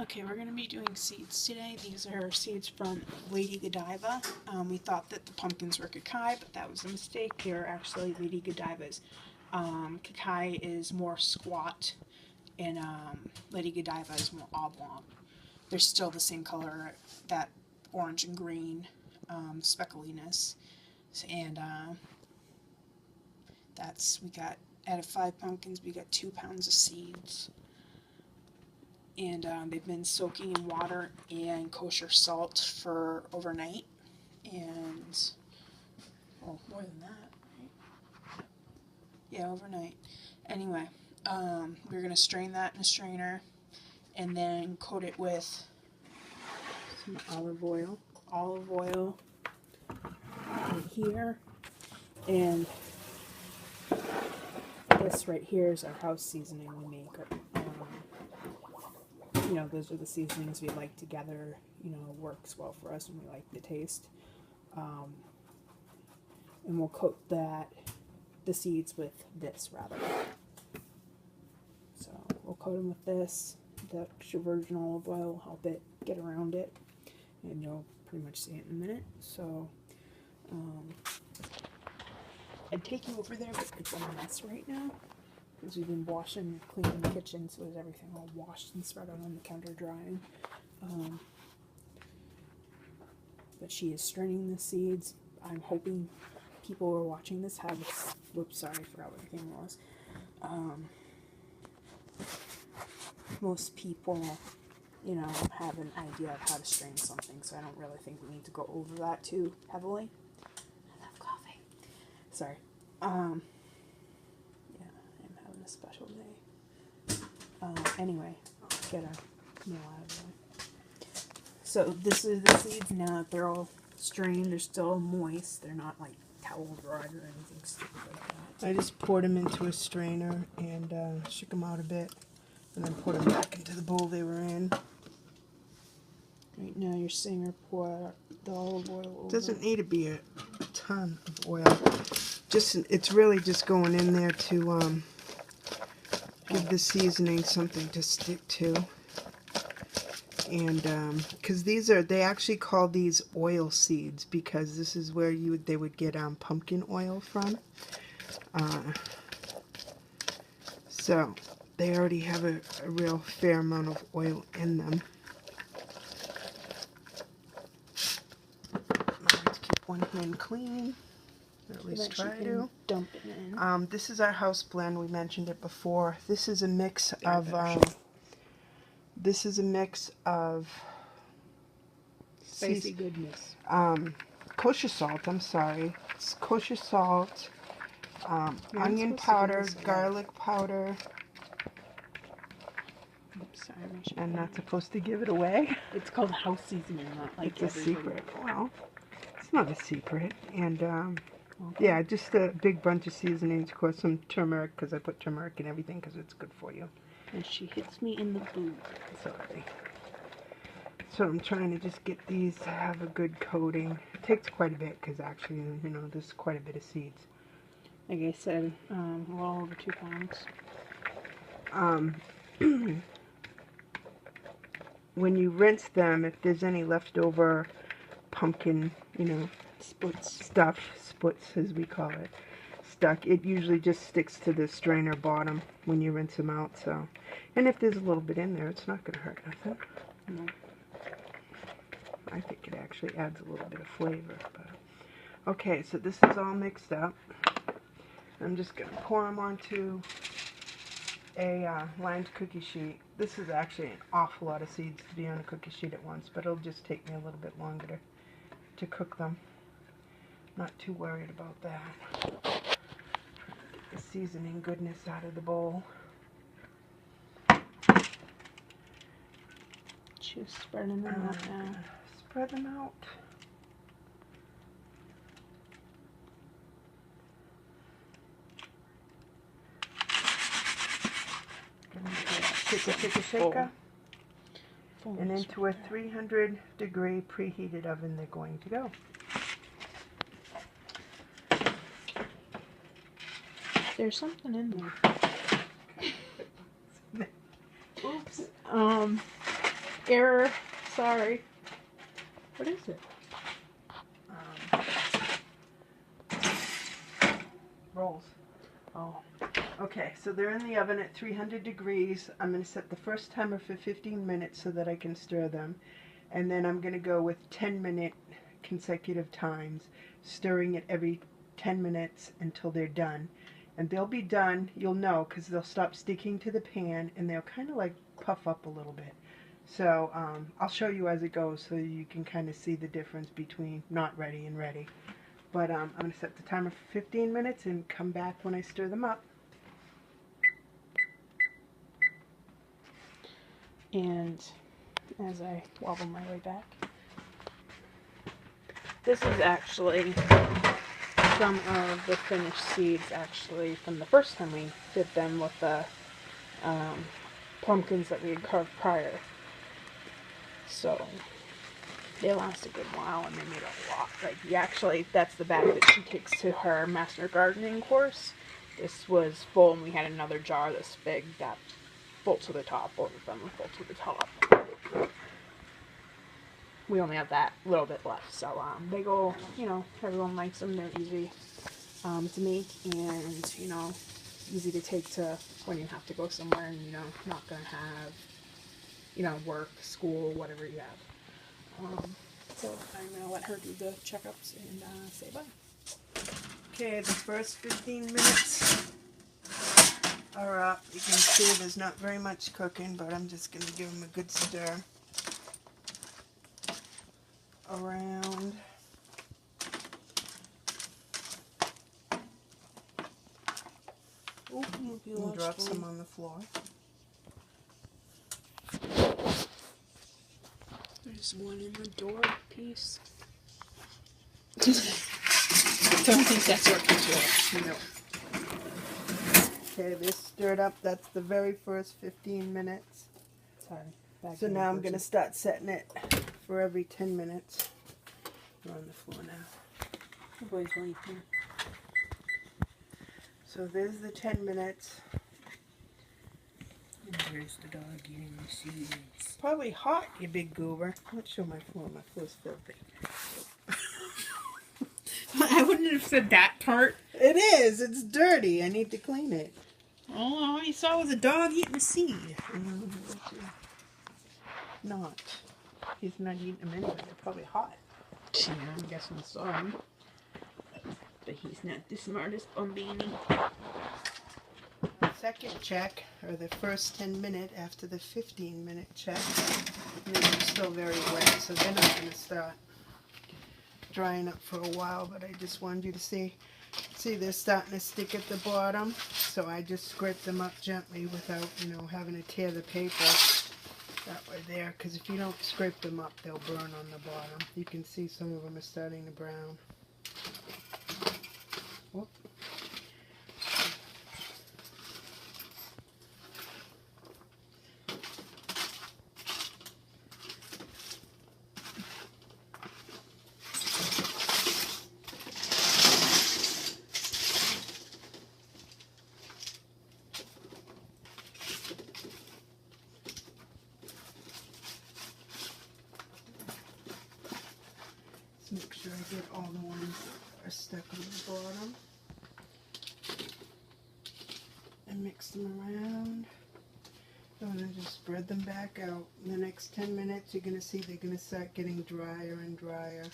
Okay, we're going to be doing seeds today. These are seeds from Lady Godiva. We thought that the pumpkins were Kakai, but that was a mistake. They're actually Lady Godivas. Kakai is more squat, and Lady Godiva is more oblong. They're still the same color, that orange and green speckliness. And we got, out of 5 pumpkins, we got 2 pounds of seeds. And they've been soaking in water and kosher salt for overnight, and more than that, right? Yeah, overnight. Anyway, we're gonna strain that in a strainer, and then coat it with some olive oil. Olive oil right here, and this right here is our house seasoning we make. You know, those are the seasonings we like together. You know, it works well for us and we like the taste. And we'll coat the seeds with this rather. So we'll coat them with this. The extra virgin olive oil will help it get around it. And you'll pretty much see it in a minute. So I'd take you over there, but it's a mess right now. Because we've been washing and cleaning the kitchen, so there's everything all washed and spread out on the counter drying. But she is straining the seeds. I'm hoping people who are watching this have, whoops, sorry, I forgot what the camera was. Most people, you know, have an idea of how to strain something, so I don't really think we need to go over that too heavily. I love coffee. Sorry. Special day. Anyway, I'll get a meal out of the way. So this is the seeds now that they're all strained. They're still moist. They're not like towel dried or anything stupid like that. I just poured them into a strainer and shook them out a bit, and then put them back into the bowl they were in. Right now you're seeing her pour the olive oil over. It doesn't need to be a ton of oil. It's really just going in there to give the seasoning something to stick to. And because they actually call these oil seeds, because this is where they would get pumpkin oil from. So they already have a real fair amount of oil in them. Let's keep one hand clean. Or at least try to. Dump it in. This is our house blend. We mentioned it before. This is a mix of Spicy goodness. Kosher salt. I'm sorry. It's kosher salt, onion powder, garlic powder. Oops, sorry, I'm not supposed to give it away. It's called house seasoning, not like it's a secret. Well, it's not a secret. And yeah, just a big bunch of seasonings. Of course, some turmeric, because I put turmeric in everything because it's good for you. And she hits me in the boob. Sorry. So I'm trying to just get these to have a good coating. It takes quite a bit because actually, you know, there's quite a bit of seeds. Like I said, we're all over 2 pounds. When you rinse them, if there's any leftover pumpkin, you know, splits as we call it, stuck, it usually just sticks to the strainer bottom when you rinse them out. So, and if there's a little bit in there, it's not going to hurt nothing. No. I think it actually adds a little bit of flavor. But okay, so this is all mixed up. I'm just going to pour them onto a lined cookie sheet. This is actually an awful lot of seeds to be on a cookie sheet at once, but it'll just take me a little bit longer to cook them. Not too worried about that. Get the seasoning goodness out of the bowl. Just spreading them out now. Spread them out. Shake. And into a 300-degree preheated oven they're going to go. There's something in there. Oops. Error. Sorry. What is it? Rolls. Oh. Okay, so they're in the oven at 300 degrees. I'm going to set the first timer for 15 minutes so that I can stir them. And then I'm going to go with 10-minute consecutive times, stirring it every 10 minutes until they're done. And they'll be done, you'll know, because they'll stop sticking to the pan and they'll kind of like puff up a little bit. So I'll show you as it goes so you can kind of see the difference between not ready and ready. But I'm going to set the timer for 15 minutes and come back when I stir them up. And as I wobble my way back, this is actually some of the finished seeds actually from the first time we did them with the pumpkins that we had carved prior. So they last a good while and they made a lot. Like, actually, that's the bag that she takes to her master gardening course. This was full and we had another jar this big that full to the top. Both of them were full to the top. We only have that little bit left, so they go, you know, everyone likes them. They're easy to make and, you know, easy to take to when you have to go somewhere and, you know, not going to have, you know, work, school, whatever you have. So I'm going to let her do the checkups and say bye. Okay, the first 15 minutes are up. You can see there's not very much cooking, but I'm just going to give them a good stir. Around and drop some on the floor. There's one in the door piece. Don't think that's working too well. No. Okay, this stirred up. That's the very first 15 minutes. Sorry. So now I'm going to start setting it for every 10 minutes. We're on the floor now. The boy's waiting. So there's the 10 minutes. And there's the dog eating the seeds. Probably hot, you big goober. Let's show my floor. My floor's filthy. I wouldn't have said that part. It is. It's dirty. I need to clean it. All I saw was a dog eating a seed. Not. He's not eating them anyway. They're probably hot. Yeah, I'm guessing so. But he's not the smartest Bumbini. Second check, or the first 10 minute after the 15-minute check. And they're still very wet, so they're not going to start drying up for a while, but I just wanted you to see they're starting to stick at the bottom, so I just scrape them up gently without, you know, having to tear the paper that way there, because if you don't scrape them up, they'll burn on the bottom. You can see some of them are starting to brown. Whoop. Make sure I get all the ones that are stuck on the bottom and mix them around. And then just spread them back out. In the next 10 minutes, you're going to see they're going to start getting drier and drier.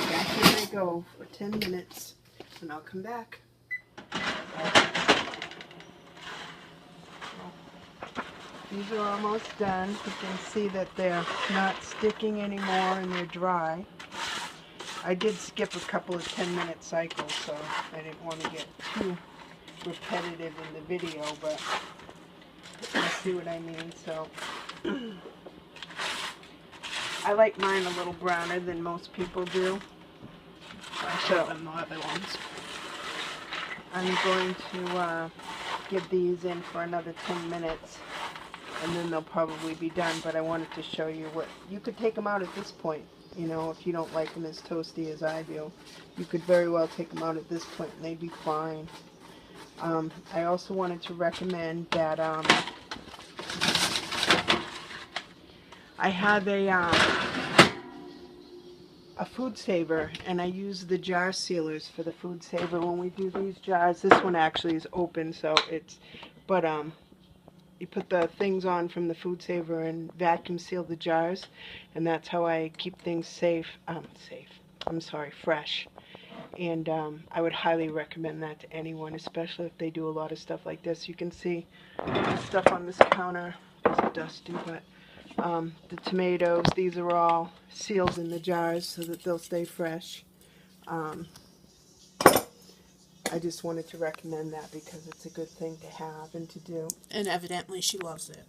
Back here I go for 10 minutes. And I'll come back. These are almost done. You can see that they're not sticking anymore and they're dry. I did skip a couple of 10-minute cycles, so I didn't want to get too repetitive in the video, but you see what I mean. So I like mine a little browner than most people do. I show them the other ones. I'm going to give these in for another 10 minutes and then they'll probably be done, but I wanted to show you what, you could take them out at this point You know, if you don't like them as toasty as I do, you could very well take them out at this point and they'd be fine. I also wanted to recommend that I have a food saver, and I use the jar sealers for the food saver when we do these jars. This one actually is open, so it's, but you put the things on from the food saver and vacuum seal the jars, and that's how I keep things fresh. And I would highly recommend that to anyone, especially if they do a lot of stuff like this. You can see the stuff on this counter is dusty, but the tomatoes, these are all sealed in the jars so that they'll stay fresh. I just wanted to recommend that because it's a good thing to have and to do. And evidently she loves it.